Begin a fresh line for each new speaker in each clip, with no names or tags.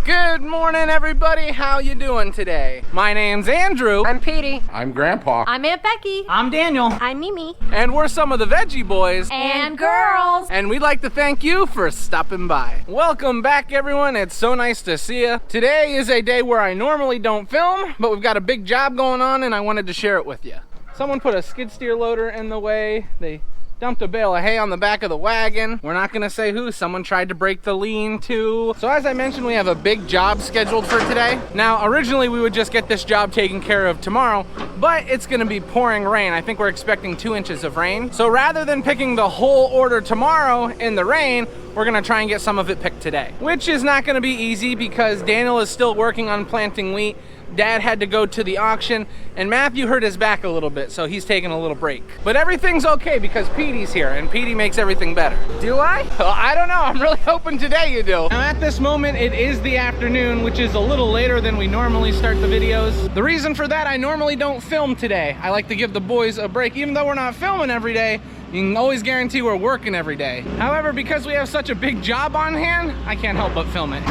Good morning, everybody. How you doing today? My name's Andrew.
I'm Petey.
I'm Grandpa.
I'm Aunt Becky.
I'm Daniel.
I'm Mimi.
And we're some of the Veggie boys.
And girls.
And we'd like to thank you for stopping by. Welcome back, everyone. It's so nice to see you. Today is a day where I normally don't film, but we've got a big job going on and I wanted to share it with you. Someone put a skid steer loader in the way. They dumped a bale of hay on the back of the wagon. We're not gonna say who. Someone tried to break the lean-to. So as I mentioned, we have a big job scheduled for today. Now, originally we would just get this job taken care of tomorrow, but it's gonna be pouring rain. I think we're expecting 2 inches of rain. So rather than picking the whole order tomorrow in the rain, we're gonna try and get some of it picked today, which is not gonna be easy because Daniel is still working on planting wheat. Dad had to go to the auction, and Matthew hurt his back a little bit, so he's taking a little break. But everything's okay because Petey's here, and Petey makes everything better.
Do I?
Well, I don't know. I'm really hoping today you do. Now, at this moment, it is the afternoon, which is a little later than we normally start the videos. The reason for that, I normally don't film today. I like to give the boys a break. Even though we're not filming every day, you can always guarantee we're working every day. However, because we have such a big job on hand, I can't help but film it.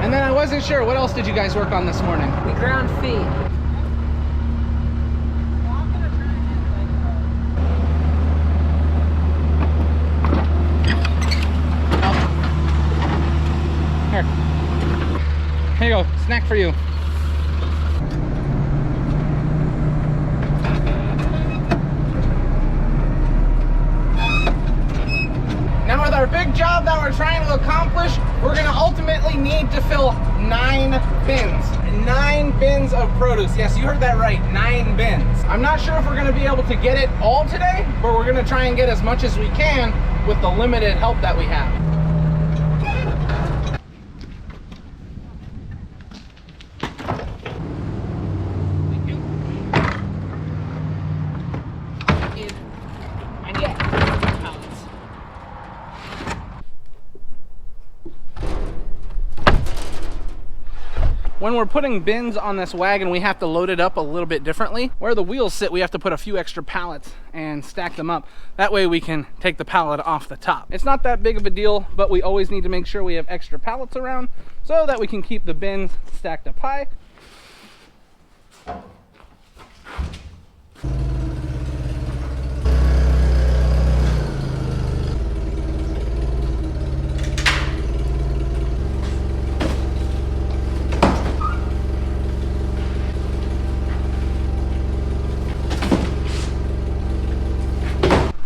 And then I wasn't sure, what else did you guys work on this morning?
We ground feed.
Here you go, snack for you. Now with our big job that we're trying to accomplish, we're gonna ultimately need to fill 9 bins. 9 bins of produce. Yes, you heard that right, 9 bins. I'm not sure if we're gonna be able to get it all today, but we're gonna try and get as much as we can with the limited help that we have. When we're putting bins on this wagon, we have to load it up a little bit differently. Where the wheels sit, we have to put a few extra pallets and stack them up. That way we can take the pallet off the top. It's not that big of a deal, but we always need to make sure we have extra pallets around so that we can keep the bins stacked up high.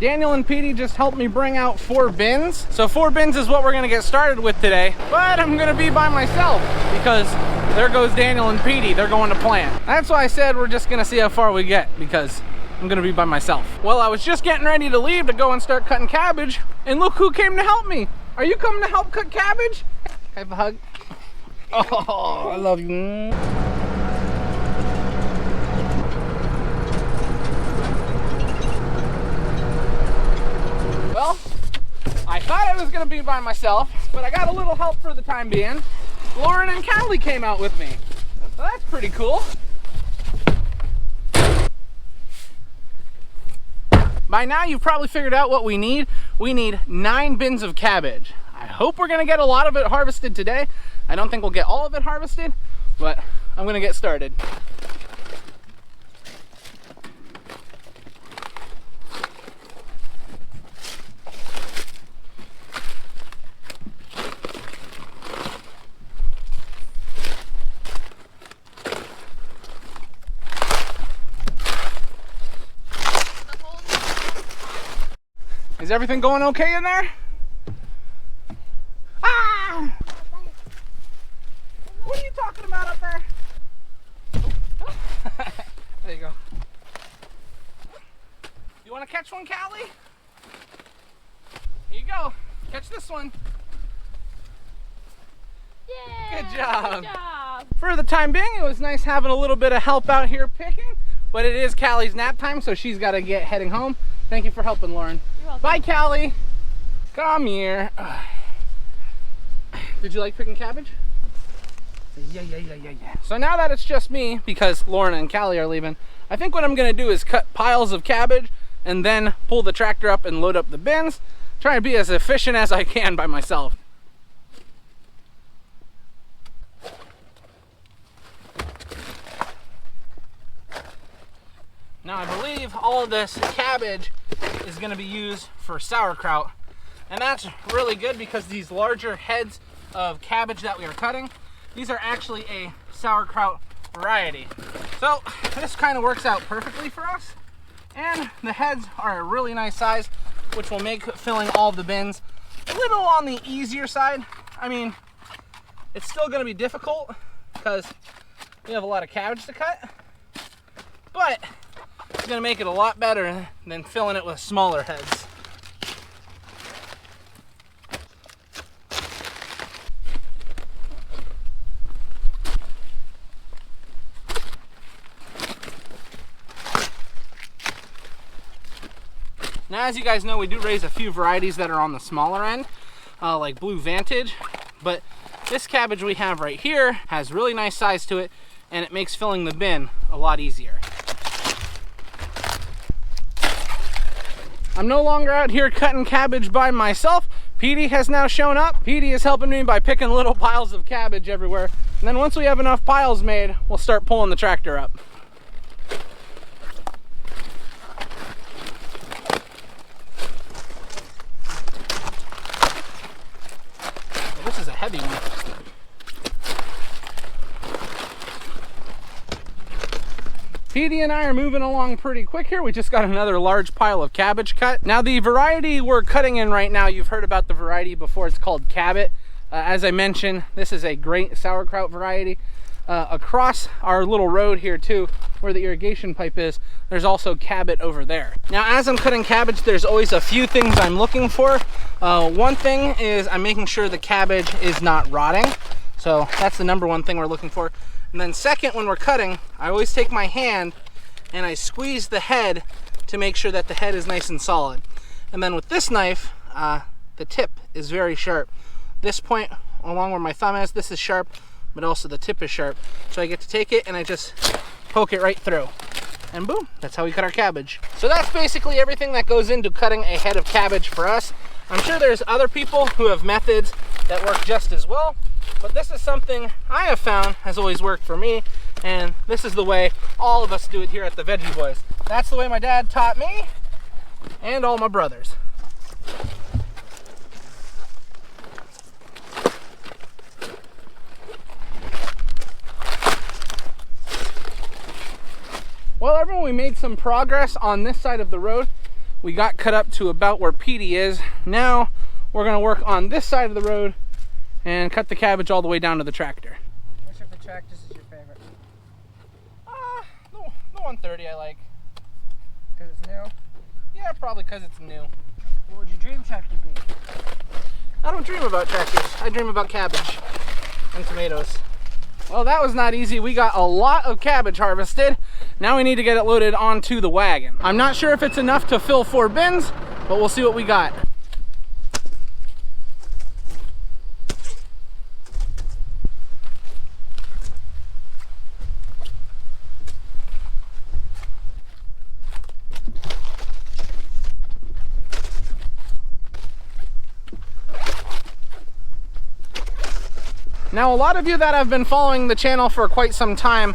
Daniel and Petey just helped me bring out 4 bins. So 4 bins is what we're gonna get started with today. But I'm gonna be by myself because there goes Daniel and Petey. They're going to plant. That's why I said we're just gonna see how far we get because I'm gonna be by myself. Well, I was just getting ready to leave to go and start cutting cabbage, and look who came to help me. Are you coming to help cut cabbage? Have a hug. Oh, I love you. Well, I thought I was gonna be by myself, but I got a little help for the time being. Lauren and Callie came out with me. So that's pretty cool. By now you've probably figured out what we need. We need 9 bins of cabbage. I hope we're gonna get a lot of it harvested today. I don't think we'll get all of it harvested, but I'm gonna get started. Is everything going okay in there? Ah! What are you talking about up there? There you go. You want to catch one, Callie? Here you go. Catch this one.
Yeah,
Good job.
Good job.
For the time being, it was nice having a little bit of help out here picking, but it is Callie's nap time, so she's got to get heading home. Thank you for helping, Lauren.
You're welcome.
Bye, Callie. Come here. Did you like picking cabbage? Yeah. So now that it's just me, because Lauren and Callie are leaving, I think what I'm gonna do is cut piles of cabbage and then pull the tractor up and load up the bins. Try and be as efficient as I can by myself. Now I believe all of this cabbage is gonna be used for sauerkraut. And that's really good because these larger heads of cabbage that we are cutting, these are actually a sauerkraut variety. So this kind of works out perfectly for us. And the heads are a really nice size, which will make filling all of the bins a little on the easier side. I mean, it's still gonna be difficult because we have a lot of cabbage to cut, but it's gonna make it a lot better than filling it with smaller heads. Now, as you guys know, we do raise a few varieties that are on the smaller end, like Blue Vantage, but this cabbage we have right here has really nice size to it, and it makes filling the bin a lot easier. I'm no longer out here cutting cabbage by myself. Petey has now shown up. Petey is helping me by picking little piles of cabbage everywhere. And then once we have enough piles made, we'll start pulling the tractor up. This is a heavy one. Petey and I are moving along pretty quick here. We just got another large pile of cabbage cut. Now the variety we're cutting in right now, you've heard about the variety before, it's called Cabot. As I mentioned, this is a great sauerkraut variety. Across our little road here too, where the irrigation pipe is, there's also Cabot over there. Now as I'm cutting cabbage, there's always a few things I'm looking for. One thing is I'm making sure the cabbage is not rotting. So that's the number one thing we're looking for. And then second, when we're cutting, I always take my hand and I squeeze the head to make sure that the head is nice and solid. And then with this knife, the tip is very sharp. This point along where my thumb is, this is sharp, but also the tip is sharp. So I get to take it and I just poke it right through. And boom, that's how we cut our cabbage. So that's basically everything that goes into cutting a head of cabbage for us. I'm sure there's other people who have methods that work just as well, but this is something I have found has always worked for me, and this is the way all of us do it here at the Veggie Boys. That's the way my dad taught me, and all my brothers. Well, everyone, we made some progress on this side of the road. We got cut up to about where Petey is. Now we're gonna work on this side of the road and cut the cabbage all the way down to the tractor.
Which of the tractors is your favorite?
The 130 I like.
Because it's new?
Yeah, probably because it's new.
What would your dream tractor be?
I don't dream about tractors. I dream about cabbage and tomatoes. Well, that was not easy. We got a lot of cabbage harvested. Now we need to get it loaded onto the wagon. I'm not sure if it's enough to fill 4 bins, but we'll see what we got. Now, a lot of you that have been following the channel for quite some time,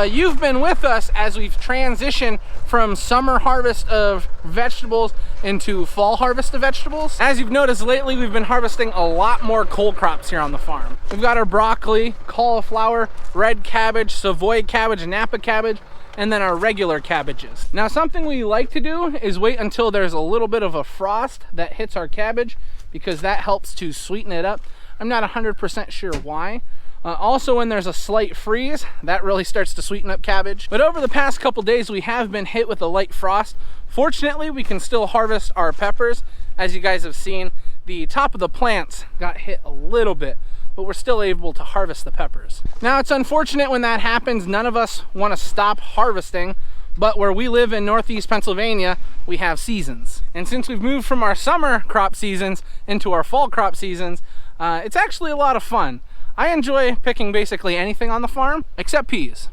you've been with us as we've transitioned from summer harvest of vegetables into fall harvest of vegetables. As you've noticed lately, we've been harvesting a lot more cold crops here on the farm. We've got our broccoli, cauliflower, red cabbage, Savoy cabbage, Napa cabbage, and then our regular cabbages. Now, something we like to do is wait until there's a little bit of a frost that hits our cabbage, because that helps to sweeten it up. I'm not 100% sure why. Also, when there's a slight freeze, that really starts to sweeten up cabbage. But over the past couple days, we have been hit with a light frost. Fortunately, we can still harvest our peppers. As you guys have seen, the top of the plants got hit a little bit, but we're still able to harvest the peppers. Now, it's unfortunate when that happens. None of us want to stop harvesting, but where we live in Northeast Pennsylvania, we have seasons. And since we've moved from our summer crop seasons into our fall crop seasons, it's actually a lot of fun. I enjoy picking basically anything on the farm except peas.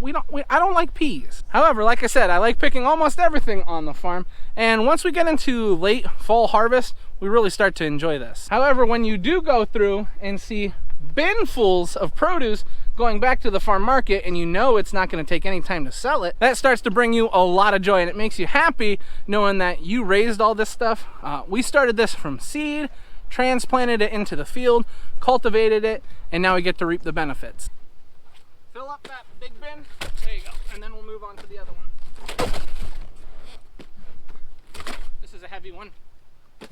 I don't like peas. However, like I said, I like picking almost everything on the farm. And once we get into late fall harvest, we really start to enjoy this. However, when you do go through and see binfuls of produce going back to the farm market and you know it's not going to take any time to sell it, that starts to bring you a lot of joy, and it makes you happy knowing that you raised all this stuff. We started this from seed, transplanted it into the field, cultivated it, and now we get to reap the benefits. Fill up that big bin. There you go. And then we'll move on to the other one. This is a heavy one. That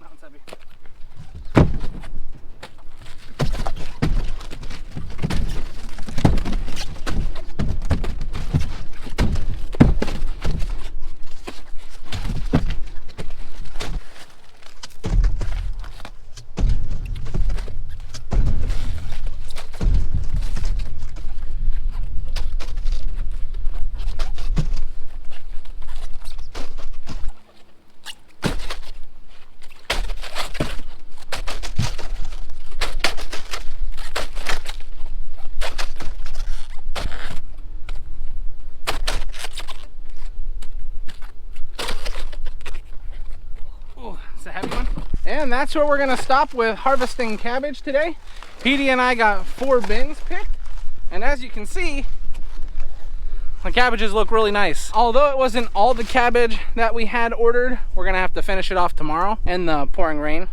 one's heavy. It's a heavy one. And that's where we're gonna stop with harvesting cabbage today. Petey and I got 4 bins picked, and as you can see, the cabbages look really nice. Although it wasn't all the cabbage that we had ordered, we're gonna have to finish it off tomorrow in the pouring rain.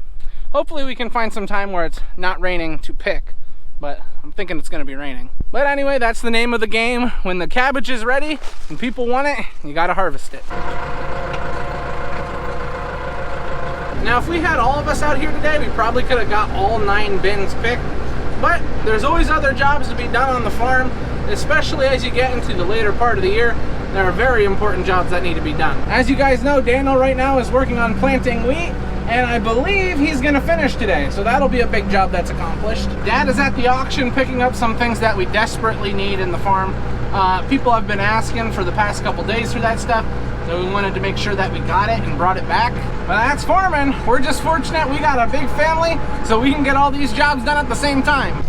Hopefully we can find some time where it's not raining to pick, but I'm thinking it's gonna be raining. But anyway, that's the name of the game. When the cabbage is ready and people want it, you gotta harvest it. Now, if we had all of us out here today, we probably could have got all 9 bins picked, but there's always other jobs to be done on the farm, especially as you get into the later part of the year. There are very important jobs that need to be done. As you guys know, Daniel right now is working on planting wheat, and I believe he's gonna finish today, so that'll be a big job that's accomplished. Dad is at the auction picking up some things that we desperately need in the farm. People have been asking for the past couple days for that stuff, so we wanted to make sure that we got it and brought it back. But that's farming. We're just fortunate we got a big family, so we can get all these jobs done at the same time.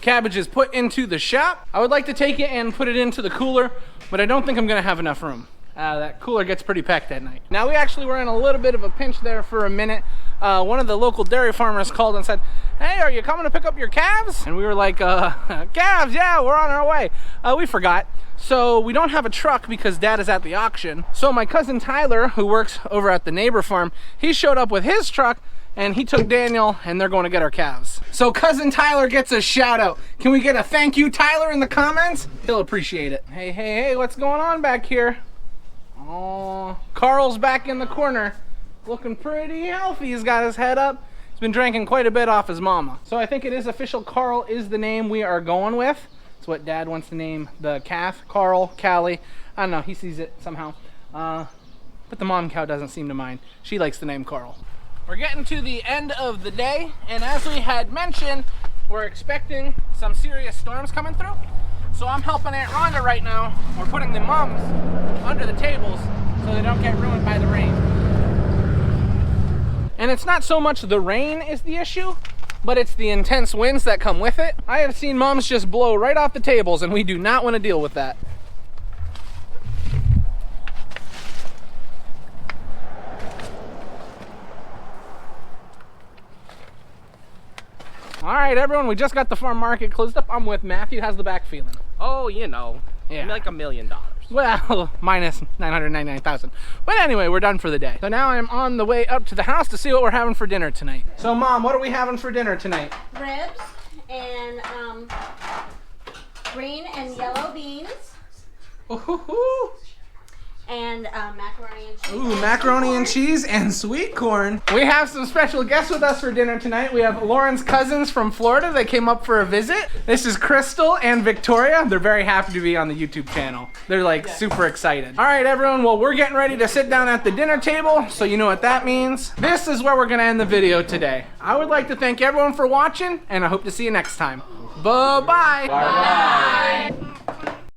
Cabbage is put into the shop. I would like to take it and put it into the cooler, but I don't think I'm gonna have enough room. That cooler gets pretty packed at night. Now, we actually were in a little bit of a pinch there for a minute. One of the local dairy farmers called and said, "Hey, are you coming to pick up your calves?" And we were like, calves, yeah, we're on our way. We forgot. So we don't have a truck because Dad is at the auction. So my cousin Tyler, who works over at the neighbor farm, he showed up with his truck, and he took Daniel, and they're going to get our calves. So cousin Tyler gets a shout out. Can we get a thank you, Tyler, in the comments? He'll appreciate it. Hey, hey, hey, what's going on back here? Oh, Carl's back in the corner, looking pretty healthy. He's got his head up. He's been drinking quite a bit off his mama. So I think it is official. Carl is the name we are going with. It's what Dad wants to name the calf. Carl, Callie. I don't know, he sees it somehow. But the mom cow doesn't seem to mind. She likes the name Carl. We're getting to the end of the day, and as we had mentioned, we're expecting some serious storms coming through. So I'm helping Aunt Rhonda right now. We're putting the mums under the tables so they don't get ruined by the rain. And it's not so much the rain is the issue, but it's the intense winds that come with it. I have seen mums just blow right off the tables, and we do not want to deal with that. All right, everyone, we just got the farm market closed up. I'm with Matthew. How's the back feeling?
Oh, you know,
Yeah.
like $1 million.
Well, minus 999,000. But anyway, we're done for the day. So now I'm on the way up to the house to see what we're having for dinner tonight. So Mom, what are we having for dinner tonight?
Ribs and green and yellow beans.
Ooh-hoo-hoo.
and macaroni and cheese.
Ooh, macaroni and cheese and sweet corn. We have some special guests with us for dinner tonight. We have Lauren's cousins from Florida. They came up for a visit. This is Crystal and Victoria. They're very happy to be on the YouTube channel. They're like super excited. All right, everyone. Well, we're getting ready to sit down at the dinner table, so you know what that means. This is where we're gonna end the video today. I would like to thank everyone for watching, and I hope to see you next time. Bye-bye. Bye-bye.